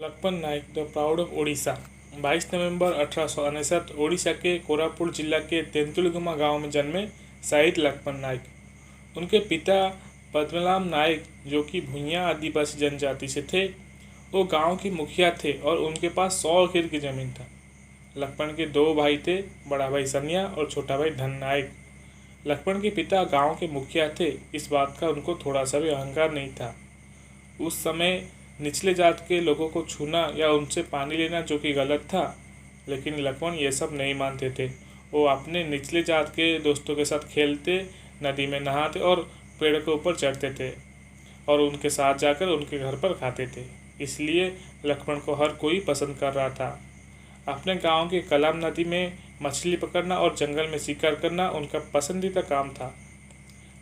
Lakshman Naik the proud of Odisha 22 नवंबर 1869 ओडिशा के कोरापुट जिला के तेंतुलगुमा गांव में जन्मे शहीद लक्ष्मण नाइक। उनके पिता पद्मनाभ नाइक, जो कि भूइयां आदिवासी जनजाति से थे, वो गांव के मुखिया थे और उनके पास 100 एकड़ की जमीन था। लक्ष्मण के 2 भाई थे, बड़ा भाई सनिया और छोटा भाई धन नाइक। लक्ष्मण के पिता गांव के मुखिया थे, इस बात का उनको थोड़ा सा भी अहंकार नहीं था। उस समय निचले जात के लोगों को छूना या उनसे पानी लेना जो कि गलत था, लेकिन लक्ष्मण ये सब नहीं मानते थे। वो अपने निचले जात के दोस्तों के साथ खेलते, नदी में नहाते और पेड़ के ऊपर चढ़ते थे और उनके साथ जाकर उनके घर पर खाते थे। इसलिए लक्ष्मण को हर कोई पसंद कर रहा था। अपने गांव के कलाम नदी में मछली पकड़ना और जंगल में शिकार करना उनका पसंदीदा काम था।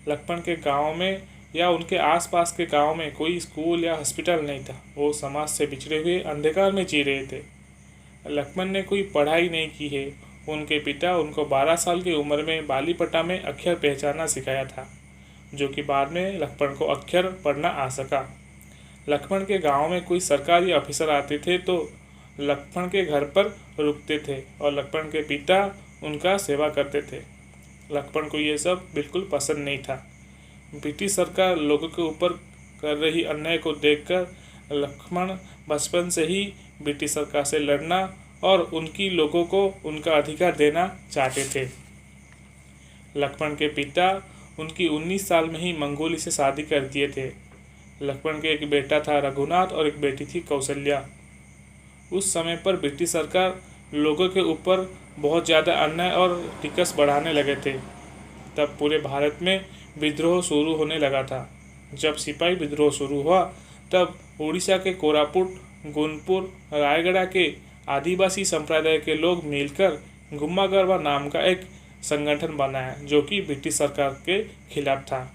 लक्ष्मण के गांव में या उनके आसपास के गांव में कोई स्कूल या हॉस्पिटल नहीं था। वो समाज से बिछड़े हुए अंधकार में जी रहे थे। लक्ष्मण ने कोई पढ़ाई नहीं की है। उनके पिता उनको 12 साल की उम्र में बालीपट्टा में अक्षर पहचानना सिखाया था, जो कि बाद में लक्ष्मण को अक्षर पढ़ना आ सका। लक्ष्मण के गांव में कोई सरकारी ऑफिसर आते थे तो लक्ष्मण के घर पर रुकते थे और लक्ष्मण के पिता उनका सेवा करते थे। लक्ष्मण को ये सब बिल्कुल पसंद नहीं था। ब्रिटिश सरकार लोगों के ऊपर कर रही अन्याय को देखकर लक्ष्मण बचपन से ही ब्रिटिश सरकार से लड़ना और उनकी लोगों को उनका अधिकार देना चाहते थे। लक्ष्मण के पिता उनकी 19 साल में ही मंगोली से शादी कर दिए थे। लक्ष्मण के एक बेटा था रघुनाथ और एक बेटी थी कौशल्या। उस समय पर ब्रिटिश सरकार लोगों के ऊपर बहुत ज़्यादा अन्याय और टिकस बढ़ाने लगे थे। तब पूरे भारत में विद्रोह शुरू होने लगा था। जब सिपाही विद्रोह शुरू हुआ तब उड़ीसा के कोरापुट, गुनपुर, रायगढ़ के आदिवासी संप्रदाय के लोग मिलकर गुम्मा गरबा नाम का एक संगठन बनाया, जो कि ब्रिटिश सरकार के खिलाफ था।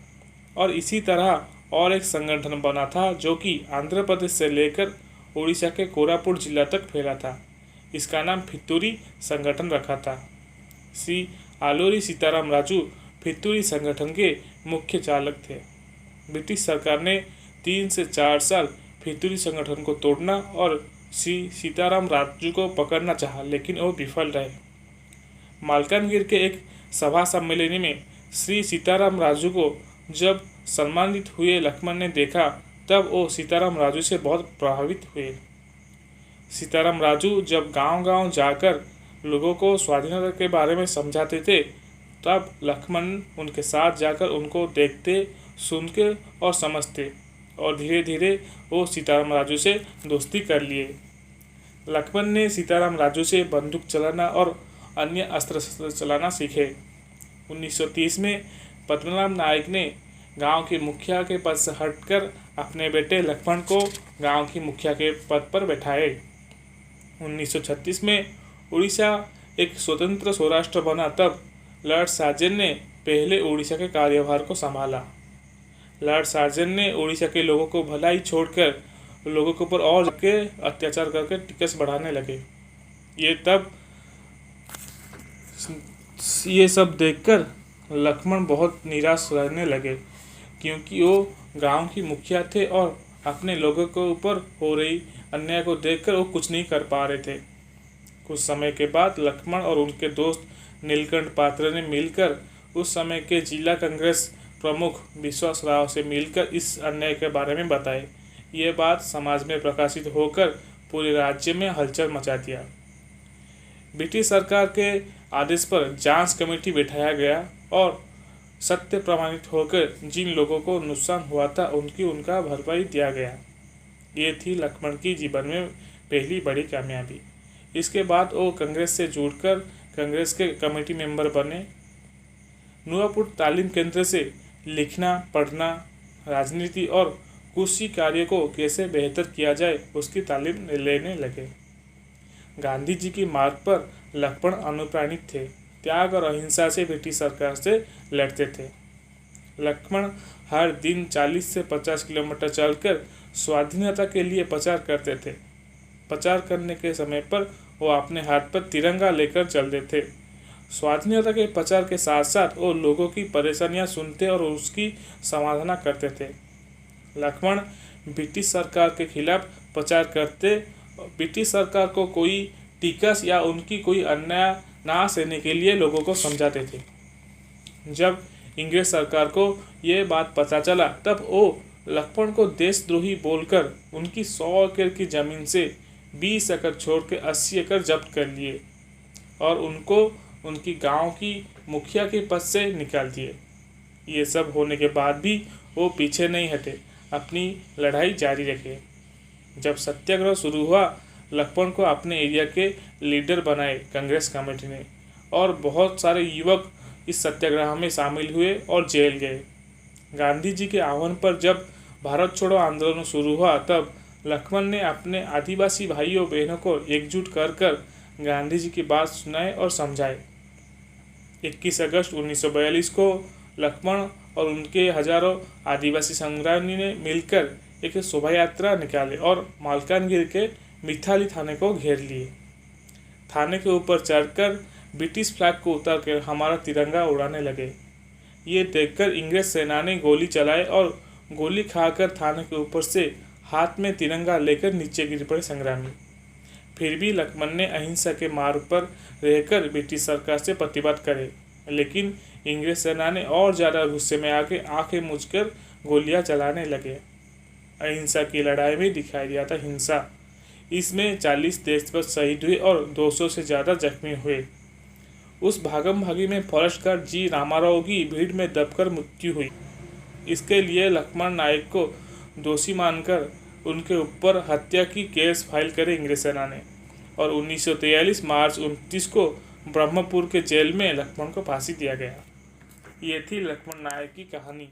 और इसी तरह और एक संगठन बना था जो कि आंध्र प्रदेश से लेकर उड़ीसा के कोरापुट जिला तक फैला था। इसका नाम फितूरी संगठन रखा था। श्री आलोरी सीताराम राजू फितूरी संगठन के मुख्य चालक थे। ब्रिटिश सरकार ने 3 से 4 साल फितूरी संगठन को तोड़ना और श्री सीताराम राजू को पकड़ना चाहा, लेकिन वो विफल रहे। मालकानगिर के एक सभा सम्मेलन में श्री सीताराम राजू को जब सम्मानित हुए लक्ष्मण ने देखा, तब वो सीताराम राजू से बहुत प्रभावित हुए। सीताराम राजू जब गांव-गांव जाकर लोगों को स्वाधीनता के बारे में समझाते थे, तब लक्ष्मण उनके साथ जाकर उनको देखते, सुनते और समझते और धीरे धीरे वो सीताराम राजू से दोस्ती कर लिए। लक्ष्मण ने सीताराम राजू से बंदूक चलाना और अन्य अस्त्र शस्त्र चलाना सीखे। 1930 में पद्मनाभ नायक ने गांव के मुखिया के पद से हटकर अपने बेटे लक्ष्मण को गांव की मुखिया के पद पर बैठाए। 1936 में उड़ीसा एक स्वतंत्र स्वराष्ट्र बना, तब लॉर्ड सार्जन ने पहले उड़ीसा के कार्यभार को संभाला। लॉर्ड सार्जन ने उड़ीसा के लोगों को भलाई छोड़कर लोगों के ऊपर और के अत्याचार करके टिकस बढ़ाने लगे। ये सब देखकर लक्ष्मण बहुत निराश रहने लगे, क्योंकि वो गांव की मुखिया थे और अपने लोगों के ऊपर हो रही अन्याय को देखकर वो कुछ नहीं कर पा रहे थे। कुछ समय के बाद लक्ष्मण और उनके दोस्त नीलकंठ पात्र ने मिलकर उस समय के जिला कांग्रेस प्रमुख विश्वास राव से मिलकर इस अन्याय के बारे में बताए। ये बात समाज में प्रकाशित होकर पूरे राज्य में हलचल मचा दिया। ब्रिटिश सरकार के आदेश पर जांच कमेटी बैठाया गया और सत्य प्रमाणित होकर जिन लोगों को नुकसान हुआ था उनका भरपाई दिया गया। ये थी लक्ष्मण की जीवन में पहली बड़ी कामयाबी। इसके बाद वो कांग्रेस से जुड़कर कांग्रेस के कमेटी मेंबर बने। नुआपुर तालीम केंद्र से लिखना, पढ़ना, राजनीति और कृषि कार्य को कैसे बेहतर किया जाए उसकी तालीम लेने लगे। गांधी जी की मार्ग पर लक्ष्मण अनुप्राणित थे। त्याग और अहिंसा से ब्रिटिश सरकार से लड़ते थे। लक्ष्मण हर दिन 40 से 50 किलोमीटर चलकर स्वाधीनता के लिए प्रचार करते थे। प्रचार करने के समय पर वो अपने हाथ पर तिरंगा लेकर चलते थे। स्वाधीनता के प्रचार के साथ साथ वो लोगों की परेशानियां सुनते और उसकी समाधान करते थे। लक्ष्मण ब्रिटिश सरकार के खिलाफ प्रचार करते ब्रिटिश सरकार को कोई टिकस या उनकी कोई अन्याय ना सहने के लिए लोगों को समझाते थे। जब इंग्रेज सरकार को ये बात पता चला तब वो लक्ष्मण को देशद्रोही बोलकर उनकी 100 एकड़ की जमीन से 20 एकड़ छोड़ के 80 एकड़ जब्त कर लिए और उनको उनकी गांव की मुखिया के पद से निकाल दिए। ये सब होने के बाद भी वो पीछे नहीं हटे, अपनी लड़ाई जारी रखे। जब सत्याग्रह शुरू हुआ लक्ष्मण को अपने एरिया के लीडर बनाए कांग्रेस कमेटी ने और बहुत सारे युवक इस सत्याग्रह में शामिल हुए और जेल गए। गांधी जी के आह्वान पर जब भारत छोड़ो आंदोलन शुरू हुआ तब लक्ष्मण ने अपने आदिवासी भाइयों बहनों को एकजुट कर गांधी जी की बात सुनाए और समझाए। 21 अगस्त 1942 को लक्ष्मण और उनके हजारों आदिवासी संग्रामी ने मिलकर एक शोभा यात्रा निकाले और मालकानगिरी के मिथाली थाने को घेर लिए। थाने के ऊपर चढ़कर ब्रिटिश फ्लैग को उतार कर हमारा तिरंगा उड़ाने लगे। ये देखकर इंग्रेज सेना ने गोली चलाए और गोली खाकर थाने के ऊपर से हाथ में तिरंगा लेकर नीचे गिर पड़े संग्रामी। फिर भी लक्ष्मण ने अहिंसा के मार्ग पर रहकर ब्रिटिश सरकार से प्रतिवाद करे, लेकिन इंग्रेज सेना ने और ज़्यादा गुस्से में आके आंखें मूंझकर गोलियां चलाने लगे। अहिंसा की लड़ाई में दिखाई दिया था हिंसा। इसमें 40 देशभक्त शहीद हुए और 200 से ज़्यादा जख्मी हुए। उस भागम भागी में फॉरेस्ट गार्ड जी रामाराव की भीड़ में दबकर मृत्यु हुई। इसके लिए लक्ष्मण नायक को दोषी मानकर उनके ऊपर हत्या की केस फाइल करे इंग्रेज सेना ने और 1943 मार्च 29 को ब्रह्मपुर के जेल में लक्ष्मण को फांसी दिया गया। ये थी लक्ष्मण नायक की कहानी।